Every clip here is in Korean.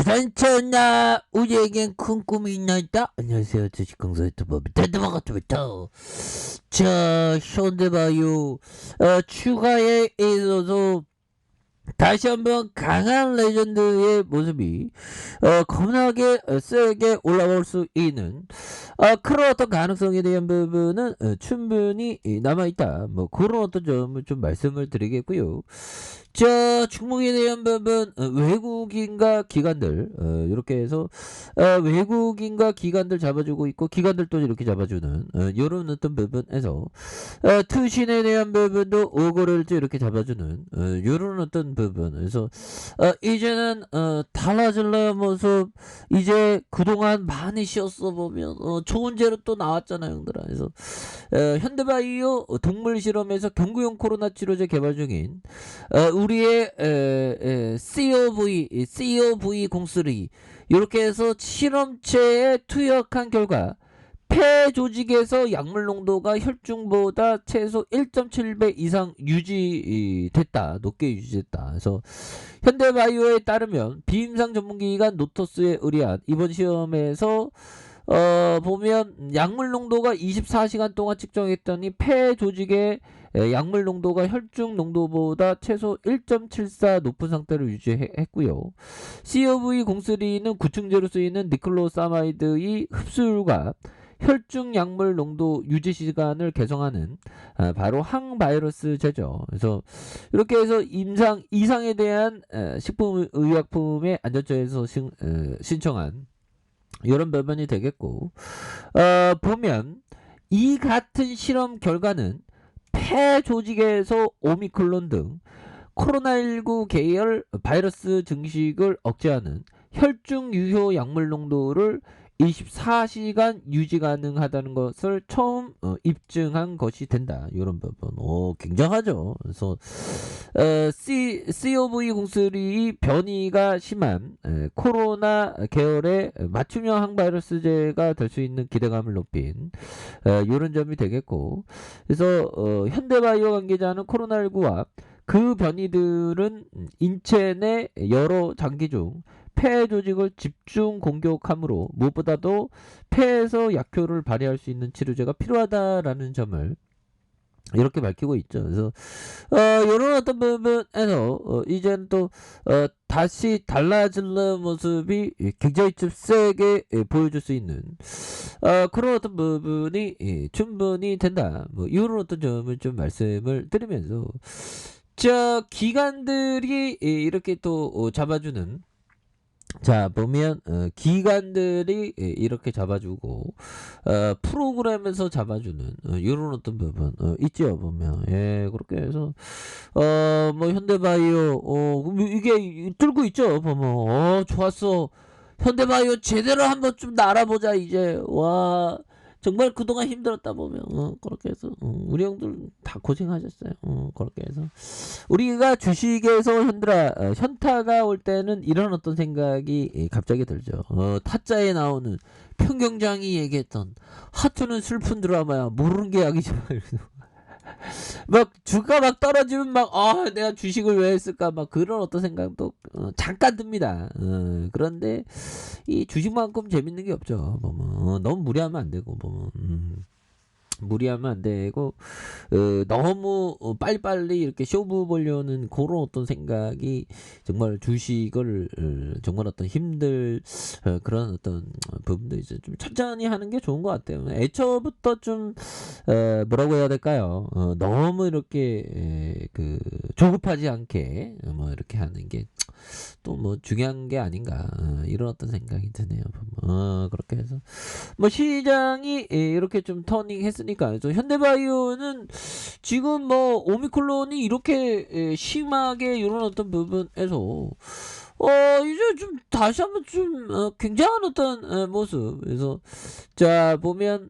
부산천하 우리에겐 큰 꿈이 있나이다. 안녕하세요, 주식강사 유튜버 대대마가토부터. 자, 현대바이오 추가에 있어서 다시 한번 강한 레전드의 모습이 겁나게 세게 올라올 수 있는 그런 어떤 가능성에 대한 부분은 충분히 남아있다. 뭐 그런 어떤 점을 좀 말씀을 드리겠고요. 자, 종목에 대한 부분 외국인과 기관들 이렇게 해서 외국인과 기관들 잡아주고 있고 기관들도 이렇게 잡아주는 이런 어떤 부분에서 투신에 대한 부분도 오거를 이렇게 잡아주는 이런 어떤 부분에서 이제는 달라질래요 모습. 이제 그동안 많이 쉬었어 보면 좋은 재료 또 나왔잖아요 형들아. 그래서 현대바이오 동물 실험에서 경구용 코로나 치료제 개발 중인 우리의 COV03 이렇게 해서 실험체에 투여한 결과 폐 조직에서 약물 농도가 혈중보다 최소 1.7배 이상 유지됐다. 높게 유지됐다. 그래서 현대바이오에 따르면 비임상 전문기관 노토스에 의뢰한 이번 시험에서 보면 약물 농도가 24시간 동안 측정했더니 폐 조직의 약물 농도가 혈중 농도보다 최소 1.74 높은 상태를 유지했고요. COV03는 구충제로 쓰이는 니클로사마이드의 흡수율과 혈중 약물 농도 유지 시간을 개선하는 바로 항바이러스제죠. 그래서 이렇게 해서 이상에 대한 식품의약품의 안전처에서 신청한 이런 부분이 되겠고, 보면 이 같은 실험 결과는 폐 조직에서 오미크론 등 코로나19 계열 바이러스 증식을 억제하는 혈중 유효 약물 농도를 24시간 유지 가능하다는 것을 처음 입증한 것이 된다. 이런 부분. 굉장하죠. 그래서 COV03 변이가 심한 코로나 계열의 맞춤형 항바이러스제가 될 수 있는 기대감을 높인 이런 점이 되겠고, 그래서 현대바이오 관계자는 코로나19와 그 변이들은 인체 내 여러 장기 중 폐 조직을 집중 공격함으로 무엇보다도 폐에서 약효를 발휘할 수 있는 치료제가 필요하다라는 점을 이렇게 밝히고 있죠. 그래서 이런 어떤 부분에서 이제는 또 다시 달라지는 모습이 굉장히 좀 세게 보여줄 수 있는 그런 어떤 부분이 충분히 된다. 뭐 이런 어떤 점을 좀 말씀을 드리면서 자, 기관들이 이렇게 또 잡아주는, 자 보면 기관들이 이렇게 잡아주고 프로그램에서 잡아주는 이런 어떤 부분 있죠 보면. 예, 그렇게 해서 뭐 현대바이오 이게 뚫고 있죠 보면. 좋았어, 현대바이오 제대로 한번 좀 날아보자 이제. 와, 정말 그동안 힘들었다 보면 그렇게 해서 우리 형들 다 고생하셨어요. 그렇게 해서 우리가 주식에서 현타가 올 때는 이런 어떤 생각이 갑자기 들죠. 타짜에 나오는 평경장이 얘기했던 하투는 슬픈 드라마야, 모르는 게 약이지. 막 주가 막 떨어지면 막 내가 주식을 왜 했을까 막 그런 어떤 생각도 잠깐 듭니다. 그런데 이 주식만큼 재밌는 게 없죠. 보면 너무 무리하면 안 되고 보면. 무리하면 안 되고 너무 빨리빨리 이렇게 쇼부 보려는 그런 어떤 생각이 정말 주식을 정말 어떤 힘들 그런 어떤 부분도 이제 좀 천천히 하는 게 좋은 것 같아요. 애초부터 좀 뭐라고 해야 될까요? 너무 이렇게 그 조급하지 않게 뭐 이렇게 하는 게 또 뭐 중요한 게 아닌가 이런 어떤 생각이 드네요. 그렇게 해서 뭐 시장이 이렇게 좀 터닝 했으니까 현대바이오는 지금 뭐 오미크론이 이렇게 심하게 이런 어떤 부분에서 이제 좀 다시 한번 좀 굉장한 어떤 모습. 그래서 자 보면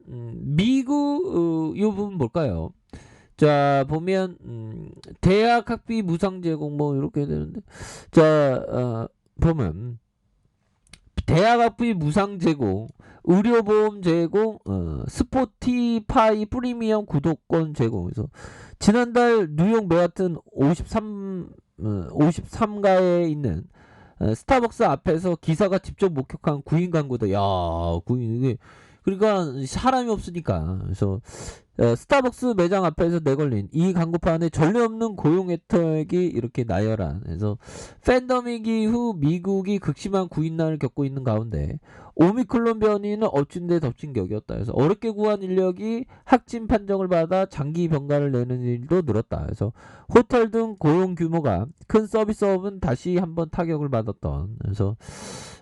미국 요 부분 볼까요? 자 보면 대학 학비 무상 제공 뭐 이렇게 되는데, 자 보면 대학 학비 무상 제공, 의료보험 제공, 스포티파이 프리미엄 구독권 제공. 그래서 지난달 뉴욕 매하튼 53가에 있는 스타벅스 앞에서 기사가 직접 목격한 구인 광고다. 야, 구인 이게 그러니까 사람이 없으니까. 그래서 스타벅스 매장 앞에서 내걸린 이 광고판에 전례 없는 고용 혜택이 이렇게 나열한. 그래서 팬데믹 이후 미국이 극심한 구인난을 겪고 있는 가운데 오미크론 변이는 엎친 데 덮친 격이었다. 그래서 어렵게 구한 인력이 확진 판정을 받아 장기 병가를 내는 일도 늘었다. 그래서 호텔 등 고용 규모가 큰 서비스업은 다시 한번 타격을 받았던. 그래서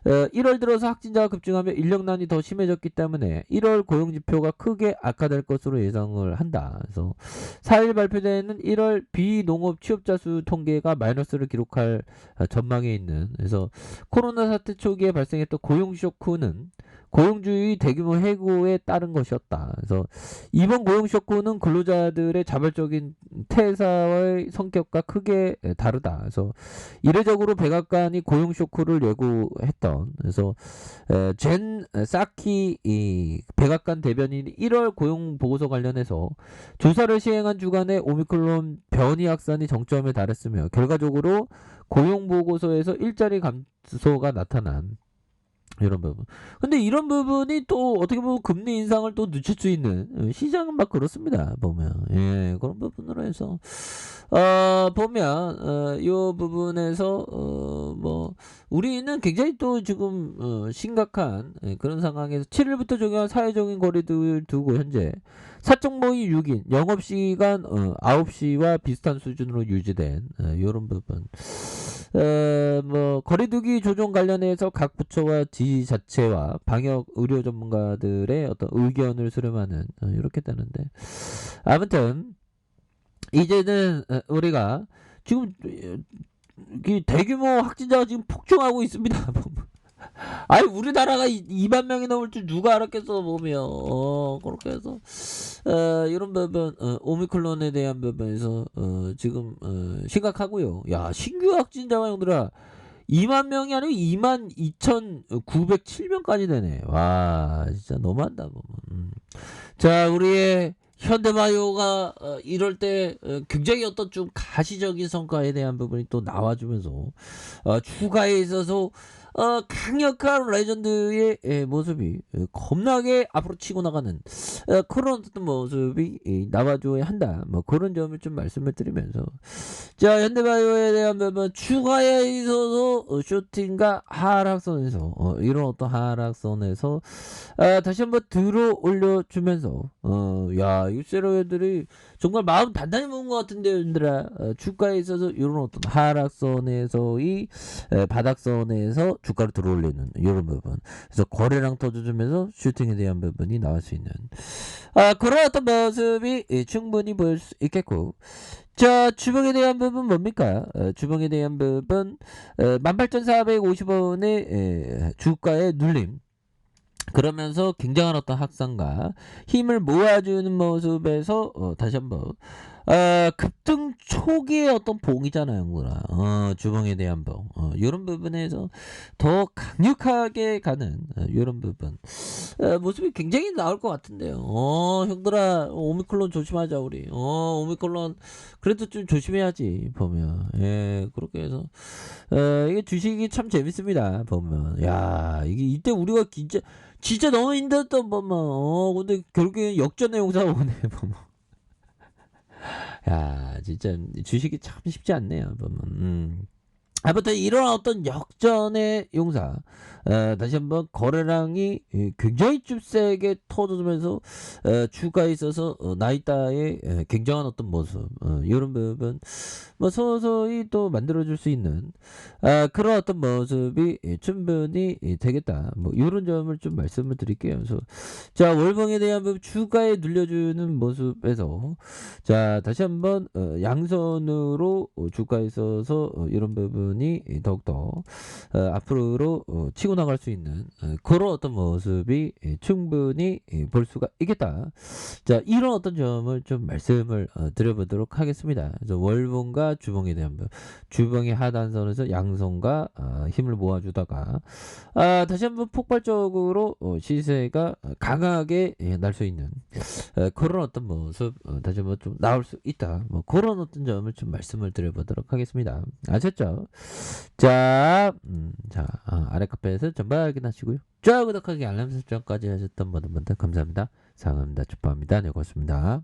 1월 들어서 확진자가 급증하며 인력난이 더 심해졌기 때문에 1월 고용지표가 크게 악화될 것으로 예상을 한다. 그래서 4일 발표되는 1월 비농업 취업자 수 통계가 마이너스를 기록할 전망에 있는. 그래서 코로나 사태 초기에 발생했던 고용 쇼크는 고용주의 대규모 해고에 따른 것이었다. 그래서 이번 고용 쇼크는 근로자들의 자발적인 퇴사의 성격과 크게 다르다. 그래서 이례적으로 백악관이 고용 쇼크를 예고했던. 그래서 젠 사키 이 백악관 대변인이 1월 고용 보고서 관련해서 조사를 시행한 주간에 오미크론 변이 확산이 정점에 달했으며 결과적으로 고용 보고서에서 일자리 감소가 나타난 이런 부분. 근데 이런 부분이 또 어떻게 보면 금리 인상을 또 늦출 수 있는 시장은 막 그렇습니다. 보면 예 그런 부분으로 해서 보면 이 부분에서 뭐 우리는 굉장히 또 지금 심각한 그런 상황에서 7일부터 적용한 사회적인 거리두기를 두고 현재 사적 모임 6인 영업시간 9시와 비슷한 수준으로 유지된 이런 부분. 뭐 거리두기 조정 관련해서 각 부처와 지자체와 방역 의료 전문가들의 어떤 의견을 수렴하는 이렇게 되는데 아무튼 이제는 우리가 지금 대규모 확진자가 지금 폭증하고 있습니다. 아니 우리나라가 2만 명이 넘을 줄 누가 알았겠어 보면 그렇게 해서 이런 부분 오미크론에 대한 부분에서 지금 심각하고요. 야 신규 확진자가 형들아 2만 명이 아니고 2만 2,907명까지 되네. 와 진짜 너무한다 보면. 자 우리의 현대바이오가 이럴 때 굉장히 어떤 좀 가시적인 성과에 대한 부분이 또 나와주면서 추가에 있어서 강력한 레전드의 모습이 겁나게 앞으로 치고 나가는 그런 어떤 모습이 나와줘야 한다. 뭐 그런 점을 좀 말씀을 드리면서 자 현대바이오에 대한 부분 추가에 있어서 쇼팅과 하락선에서 이런 어떤 하락선에서 다시 한번 들어 올려주면서 야 이 세로애들이 정말 마음 단단히 먹은 것 같은데 얘들아 주가에 있어서 이런 어떤 하락선에서의 바닥선에서 주가를 들어올리는 이런 부분 그래서 거래량 터져주면서 슈팅에 대한 부분이 나올 수 있는 그런 어떤 모습이 충분히 보일 수 있겠고 자 주봉에 대한 부분 뭡니까 주봉에 대한 부분 18,450원의 주가의 눌림 그러면서 굉장한 어떤 확산과 힘을 모아주는 모습에서 다시 한번 급등 초기의 어떤 봉이잖아요, 뭐라. 주봉에 대한 봉. 이런 부분에서 더 강력하게 가는 이런 부분. 모습이 굉장히 나올 것 같은데요. 형들아, 오미클론 조심하자, 우리. 오미클론 그래도 좀 조심해야지, 보면. 예, 그렇게 해서. 이게 주식이 참 재밌습니다, 보면. 야, 이게 이때 우리가 진짜 너무 힘들었던 보면. 근데 결국에 역전의 용사가 오네, 보면. 야, 진짜 주식이 참 쉽지 않네요. 보면. 아무튼 이런 어떤 역전의 용사 다시 한번 거래량이 굉장히 좀 세게 터져주면서 주가에 있어서 나이다의 굉장한 어떤 모습 이런 부분 뭐 서서히 또 만들어줄 수 있는 그런 어떤 모습이 충분히 되겠다 뭐 이런 점을 좀 말씀을 드릴게요. 그래서 자 월봉에 대한 부분 주가에 눌려주는 모습에서 자 다시 한번 양선으로 주가에 있어서 이런 부분이 더욱더 앞으로 치고 나갈 수 있는 그런 어떤 모습이 충분히 볼 수가 있겠다. 자 이런 어떤 점을 좀 말씀을 드려보도록 하겠습니다. 그래서 월봉과 주봉에 대한 부분 주봉의 하단선에서 양선과 힘을 모아주다가 다시 한번 폭발적으로 시세가 강하게 날 수 있는 그런 어떤 모습 다시 한번 좀 나올 수 있다. 뭐 그런 어떤 점을 좀 말씀을 드려보도록 하겠습니다. 아셨죠? 자, 아래 카페에서 전부 확인하시고요. 좋아요, 구독하기, 알람 설정까지 하셨던 모든 분들 감사합니다. 사랑합니다. 축복합니다. 네, 고맙습니다.